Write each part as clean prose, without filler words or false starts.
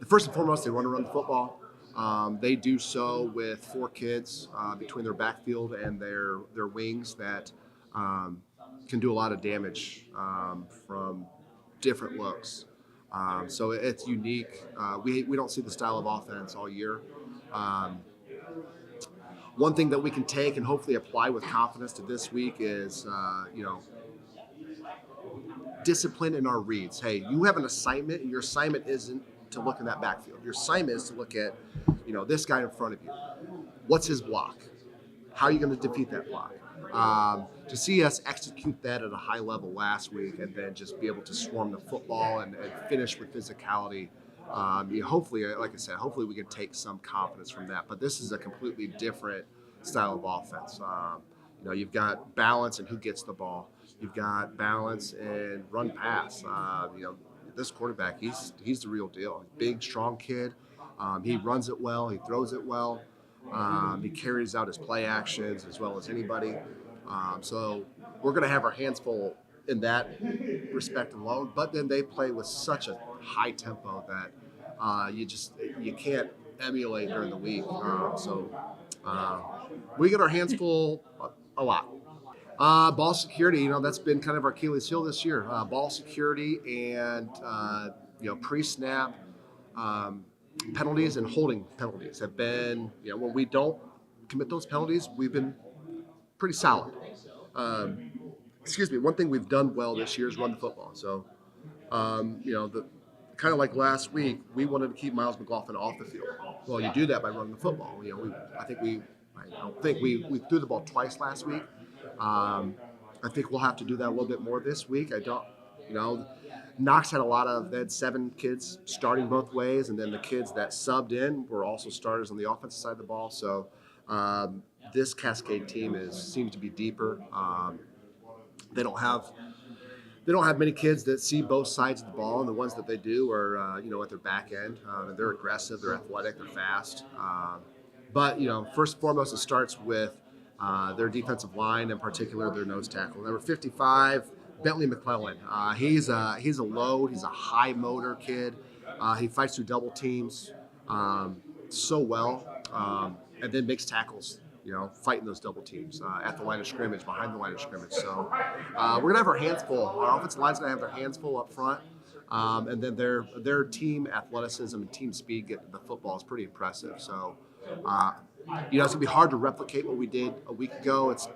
first and foremost, they want to run the football. They do so with 4 kids between their backfield and their wings that um, can do a lot of damage from different looks. So it's unique. We don't see the style of offense all year. Um, One thing that we can take and hopefully apply with confidence to this week is, discipline in our reads. Hey, you have an assignment, and your assignment isn't to look in that backfield. Your assignment is to look at, this guy in front of you. What's his block? How are you going to defeat that block? To see us execute that at a high level last week and then just be able to swarm the football and finish with physicality. Hopefully, like I said, hopefully we can take some confidence from that. But this is a completely different style of offense. You've got balance in who gets the ball. You've got balance in run pass. This quarterback, he's the real deal. Big, strong kid. He runs it well. He throws it well. He carries out his play actions as well as anybody. So we're going to have our hands full in that respect alone. But then they play with such a high tempo that you can't emulate during the week. We get our hands full a lot. Ball security, that's been kind of our Achilles heel this year. Ball security and pre-snap penalties and holding penalties have been, when we don't commit those penalties, we've been pretty solid. One thing we've done well this year is run the football. So, the kind of like last week, we wanted to keep Miles McLaughlin off the field. Well, you do that by running the football. I don't think we threw the ball twice last week. I think we'll have to do that a little bit more this week. Knox had they had 7 kids starting both ways, and then the kids that subbed in were also starters on the offensive side of the ball. So this Cascade team seems to be deeper. They don't have many kids that see both sides of the ball, and the ones that they do are at their back end. They're aggressive, they're athletic, they're fast. But first and foremost, it starts with their defensive line, in particular their nose tackle. Number 55, Bentley McClellan. He's a load. He's a high motor kid. He fights through double teams so well, and then makes tackles. Fighting those double teams at the line of scrimmage, behind the line of scrimmage. So we're gonna have our hands full. Our offensive line's gonna have their hands full up front, and then their team athleticism and team speed getting the football is pretty impressive. So. It's gonna be hard to replicate what we did a week ago. It's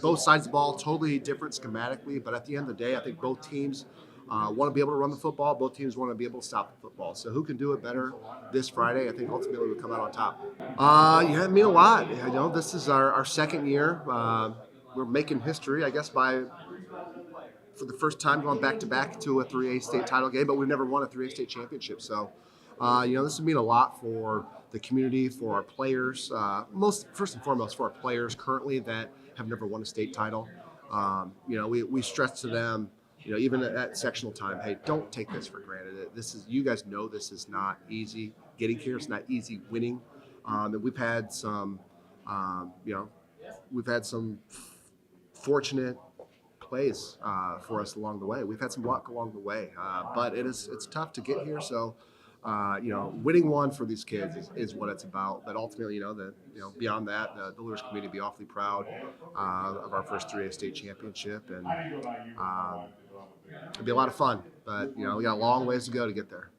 both sides of the ball, totally different schematically, but at the end of the day, I think both teams want to be able to run the football. Both teams want to be able to stop the football. So who can do it better this Friday? I think ultimately we'll come out on top. It mean a lot. This is our second year. We're making history, I guess, for the first time going back-to-back to a 3A state title game, but we've never won a 3A state championship. So, this would mean a lot for the community, for our players, first and foremost for our players currently that have never won a state title. We stress to them, even at sectional time, hey, don't take this for granted. You guys know this is not easy getting here. It's not easy winning. And we've had some fortunate plays for us along the way. We've had some luck along the way, but it's tough to get here. So. Winning one for these kids is what it's about. But ultimately, beyond that, the Lewis community be awfully proud of our first 3A state championship, and it'll be a lot of fun. But we got a long ways to go to get there.